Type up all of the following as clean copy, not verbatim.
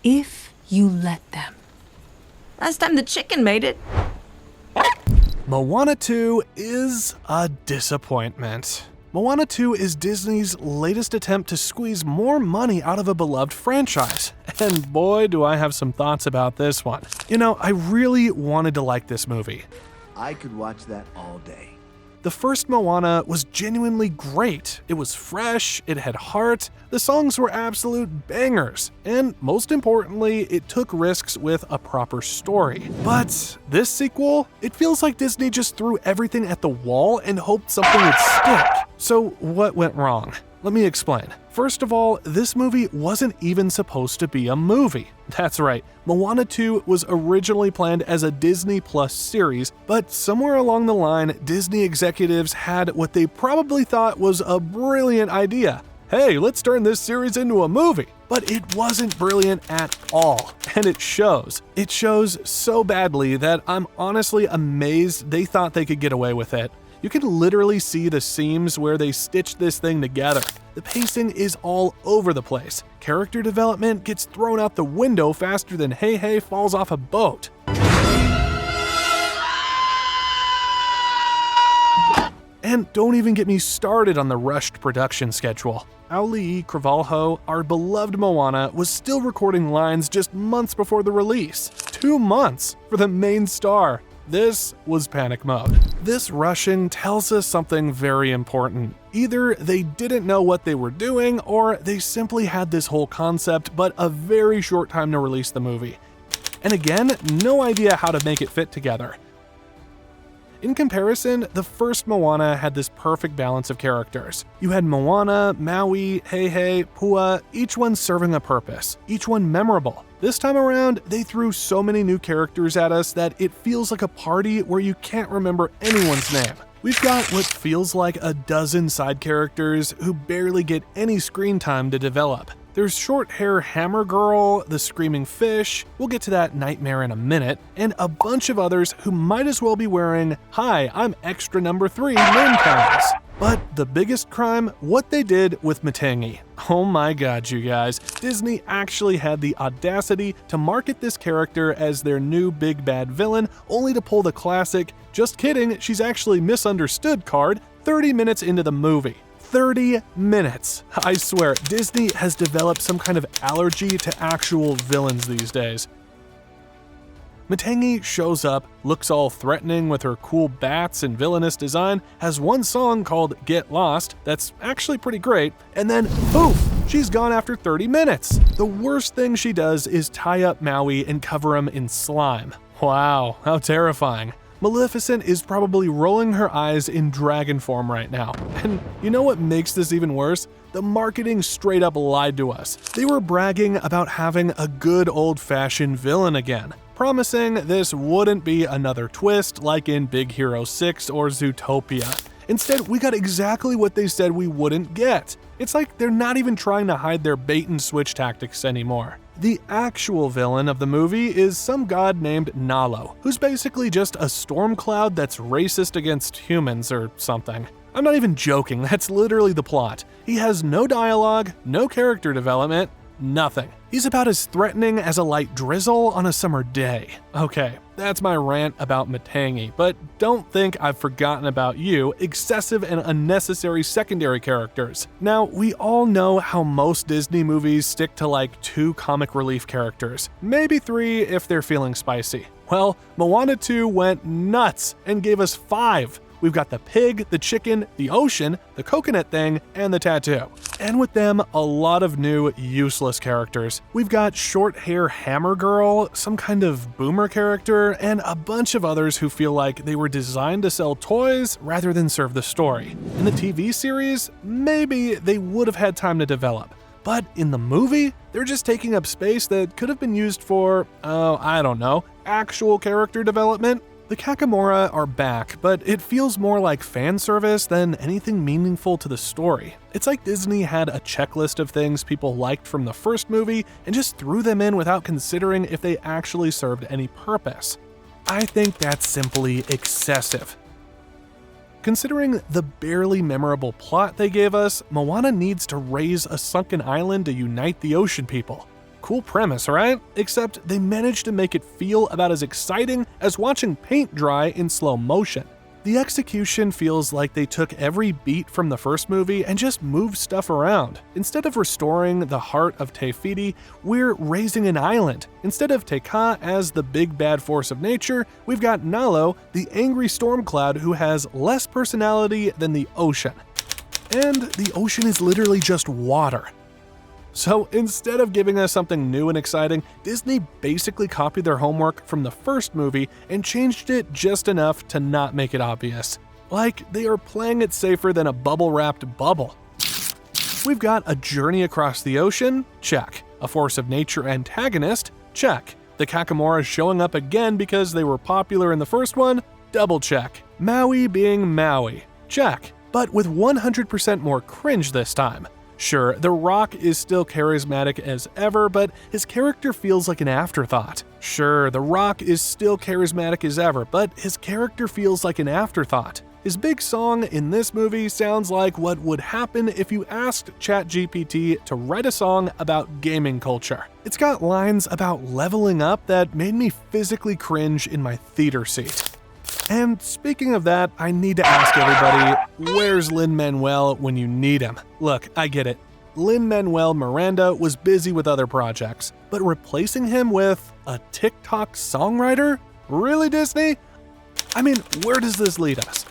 if you let them. Last time the chicken made it. Moana 2 is a disappointment. Moana 2 is Disney's latest attempt to squeeze more money out of a beloved franchise. And boy, do I have some thoughts about this one. You know, I really wanted to like this movie. I could watch that all day. The first Moana was genuinely great. It was fresh, it had heart, the songs were absolute bangers, and most importantly, it took risks with a proper story. But this sequel, it feels like Disney just threw everything at the wall and hoped something would stick. So what went wrong? Let me explain. First of all, this movie wasn't even supposed to be a movie. That's right, Moana 2 was originally planned as a Disney Plus series, but somewhere along the line, Disney executives had what they probably thought was a brilliant idea. Hey, let's turn this series into a movie. But it wasn't brilliant at all, and it shows. It shows so badly that I'm honestly amazed they thought they could get away with it. You can literally see the seams where they stitched this thing together. The pacing is all over the place. Character development gets thrown out the window faster than Hey Hey falls off a boat. And don't even get me started on the rushed production schedule. Auli'i Cravalho, our beloved Moana, was still recording lines just months before the release. 2 months for the main star. This was panic mode. This rushing tells us something very important. Either they didn't know what they were doing, or they simply had this whole concept but a very short time to release the movie. And again, no idea how to make it fit together. In comparison, the first Moana had this perfect balance of characters. You had Moana, Maui, Hey Hey, Pua, each one serving a purpose, each one memorable. This time around, they threw so many new characters at us that it feels like a party where you can't remember anyone's name. We've got what feels like a dozen side characters who barely get any screen time to develop. There's short-hair Hammer Girl, the Screaming Fish, we'll get to that nightmare in a minute, and a bunch of others who might as well be wearing "Hi, I'm extra number 3" name tags. But the biggest crime, what they did with Matangi. Oh my god, you guys. Disney actually had the audacity to market this character as their new big bad villain, only to pull the classic, "just kidding, she's actually misunderstood" card 30 minutes into the movie. 30 minutes. I swear, Disney has developed some kind of allergy to actual villains these days. Matangi shows up, looks all threatening with her cool bats and villainous design, has one song called Get Lost that's actually pretty great, and then poof, she's gone after 30 minutes. The worst thing she does is tie up Maui and cover him in slime. Wow, how terrifying. Maleficent is probably rolling her eyes in dragon form right now. And you know what makes this even worse? The marketing straight up lied to us. They were bragging about having a good old-fashioned villain again, promising this wouldn't be another twist like in Big Hero 6 or Zootopia. Instead, we got exactly what they said we wouldn't get. It's like they're not even trying to hide their bait-and-switch tactics anymore. The actual villain of the movie is some god named Nalo, who's basically just a storm cloud that's racist against humans or something. I'm not even joking, that's literally the plot. He has no dialogue, no character development, nothing. He's about as threatening as a light drizzle on a summer day. Okay, that's my rant about Matangi, but don't think I've forgotten about you, excessive and unnecessary secondary characters. Now, we all know how most Disney movies stick to like 2 comic relief characters, maybe 3 if they're feeling spicy. Well, Moana 2 went nuts and gave us 5. We've got the pig, the chicken, the ocean, the coconut thing, and the tattoo. And with them, a lot of new, useless characters. We've got short-hair Hammer Girl, some kind of boomer character, and a bunch of others who feel like they were designed to sell toys rather than serve the story. In the TV series, maybe they would have had time to develop. But in the movie, they're just taking up space that could have been used for, I don't know, actual character development. The Kakamora are back, but it feels more like fan service than anything meaningful to the story. It's like Disney had a checklist of things people liked from the first movie and just threw them in without considering if they actually served any purpose. I think that's simply excessive. Considering the barely memorable plot they gave us, Moana needs to raise a sunken island to unite the ocean people. Cool premise, right? Except they managed to make it feel about as exciting as watching paint dry in slow motion. The execution feels like they took every beat from the first movie and just moved stuff around. Instead of restoring the heart of Te Fiti, we're raising an island. Instead of Te Ka as the big bad force of nature, we've got Nalo, the angry storm cloud who has less personality than the ocean. And the ocean is literally just water. So instead of giving us something new and exciting, Disney basically copied their homework from the first movie and changed it just enough to not make it obvious. Like they are playing it safer than a bubble-wrapped bubble. We've got a journey across the ocean, check. A force of nature antagonist, check. The Kakamoras showing up again because they were popular in the first one, double check. Maui being Maui, check. But with 100% more cringe this time. Sure, The Rock is still charismatic as ever, but his character feels like an afterthought. Sure, The Rock is still charismatic as ever, but his character feels like an afterthought. His big song in this movie sounds like what would happen if you asked ChatGPT to write a song about gaming culture. It's got lines about leveling up that made me physically cringe in my theater seat. And speaking of that, I need to ask everybody, where's Lin-Manuel when you need him? Look, I get it. Lin-Manuel Miranda was busy with other projects, but replacing him with a TikTok songwriter? Really, Disney? I mean, where does this lead us?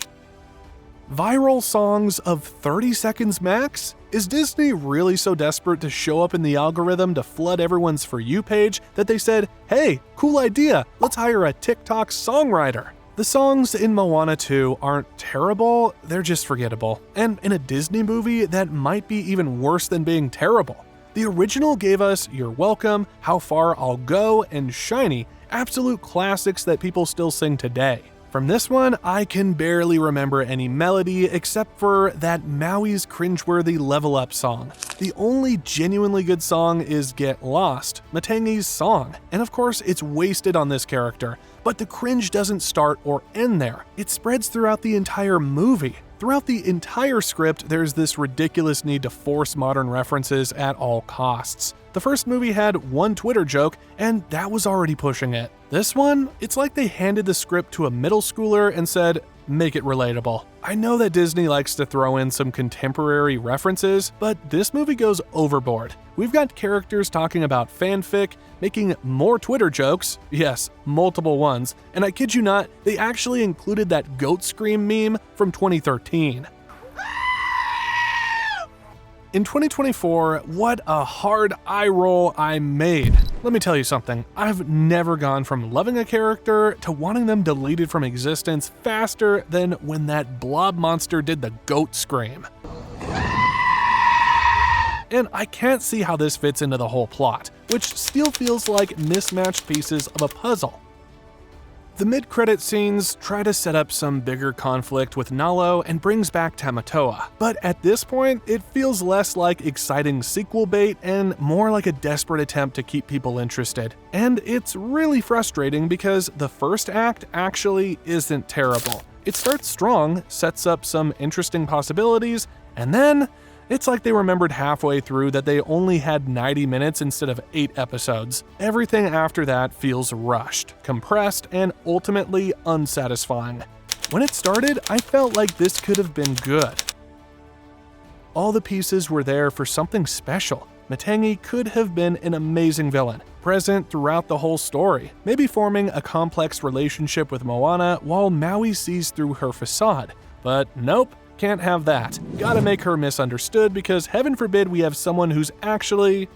Viral songs of 30 seconds max? Is Disney really so desperate to show up in the algorithm to flood everyone's For You page that they said, hey, cool idea, let's hire a TikTok songwriter? The songs in Moana 2 aren't terrible, they're just forgettable. And in a Disney movie, that might be even worse than being terrible. The original gave us You're Welcome, How Far I'll Go, and Shiny, absolute classics that people still sing today. From this one, I can barely remember any melody except for that Maui's cringeworthy Level Up song. The only genuinely good song is Get Lost, Matangi's song, and of course it's wasted on this character. But the cringe doesn't start or end there. It spreads throughout the entire movie. Throughout the entire script, there's this ridiculous need to force modern references at all costs. The first movie had one Twitter joke, and that was already pushing it. This one, it's like they handed the script to a middle schooler and said, make it relatable. I know that Disney likes to throw in some contemporary references, but this movie goes overboard. We've got characters talking about fanfic, making more Twitter jokes, yes, multiple ones, and I kid you not, they actually included that goat scream meme from 2013. In 2024, what a hard eye roll I made. Let me tell you something, I've never gone from loving a character to wanting them deleted from existence faster than when that blob monster did the goat scream. And I can't see how this fits into the whole plot, which still feels like mismatched pieces of a puzzle. The mid-credit scenes try to set up some bigger conflict with Nalo and brings back Tamatoa, but at this point, it feels less like exciting sequel bait and more like a desperate attempt to keep people interested. And it's really frustrating because the first act actually isn't terrible. It starts strong, sets up some interesting possibilities, and then it's like they remembered halfway through that they only had 90 minutes instead of 8 episodes. Everything after that feels rushed, compressed, and ultimately unsatisfying. When it started, I felt like this could have been good. All the pieces were there for something special. Matangi could have been an amazing villain, present throughout the whole story, maybe forming a complex relationship with Moana while Maui sees through her facade. But nope. Can't have that. Gotta make her misunderstood because heaven forbid we have someone who's actually,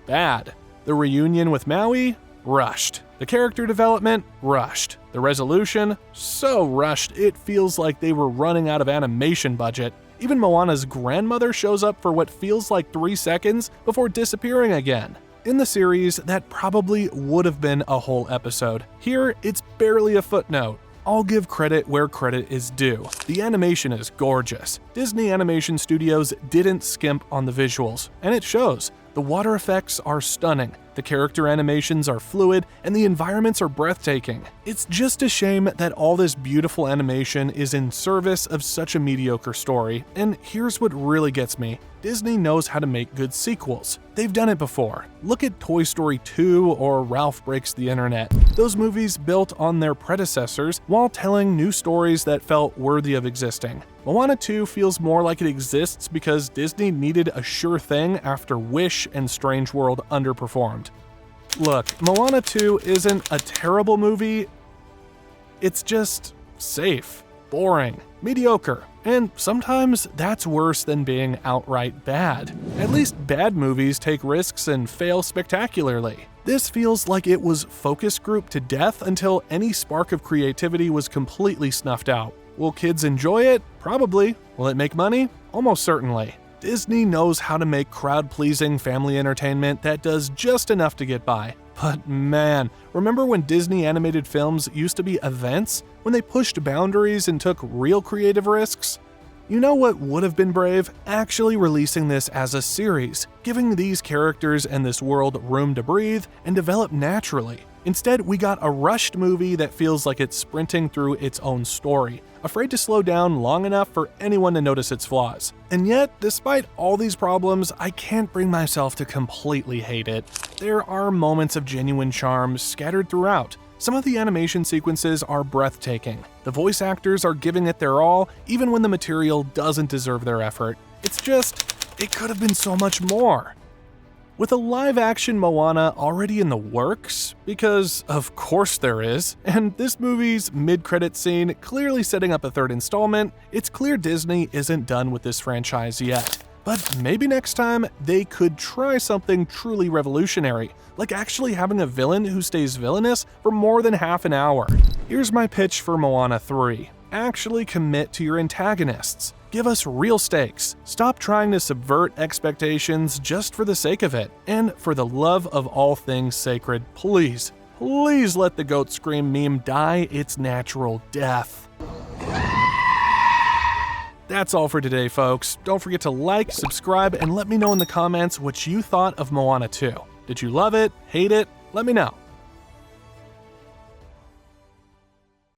bad. The reunion with Maui? Rushed. The character development? Rushed. The resolution? So rushed it feels like they were running out of animation budget. Even Moana's grandmother shows up for what feels like 3 seconds before disappearing again. In the series, that probably would have been a whole episode. Here, it's barely a footnote. I'll give credit where credit is due. The animation is gorgeous. Disney Animation Studios didn't skimp on the visuals, and it shows. The water effects are stunning, the character animations are fluid, and the environments are breathtaking. It's just a shame that all this beautiful animation is in service of such a mediocre story, and here's what really gets me. Disney knows how to make good sequels. They've done it before. Look at Toy Story 2 or Ralph Breaks the Internet. Those movies built on their predecessors while telling new stories that felt worthy of existing. Moana 2 feels more like it exists because Disney needed a sure thing after Wish and Strange World underperformed. Look, Moana 2 isn't a terrible movie, it's just safe, boring, mediocre, and sometimes that's worse than being outright bad. At least bad movies take risks and fail spectacularly. This feels like it was focus grouped to death until any spark of creativity was completely snuffed out. Will kids enjoy it? Probably. Will it make money? Almost certainly. Disney knows how to make crowd-pleasing family entertainment that does just enough to get by. But man, remember when Disney animated films used to be events? When they pushed boundaries and took real creative risks? You know what would have been brave? Actually releasing this as a series, giving these characters and this world room to breathe and develop naturally. Instead, we got a rushed movie that feels like it's sprinting through its own story, afraid to slow down long enough for anyone to notice its flaws. And yet, despite all these problems, I can't bring myself to completely hate it. There are moments of genuine charm scattered throughout. Some of the animation sequences are breathtaking. The voice actors are giving it their all, even when the material doesn't deserve their effort. It's just, it could have been so much more. With a live-action Moana already in the works, because of course there is, and this movie's mid-credit scene clearly setting up a third installment, it's clear Disney isn't done with this franchise yet. But maybe next time they could try something truly revolutionary, like actually having a villain who stays villainous for more than half an hour. Here's my pitch for Moana 3. Actually commit to your antagonists. Give us real stakes. Stop trying to subvert expectations just for the sake of it. And for the love of all things sacred, please, please let the goat scream meme die its natural death. That's all for today, folks. Don't forget to like, subscribe, and let me know in the comments what you thought of Moana 2. Did you love it? Hate it? Let me know.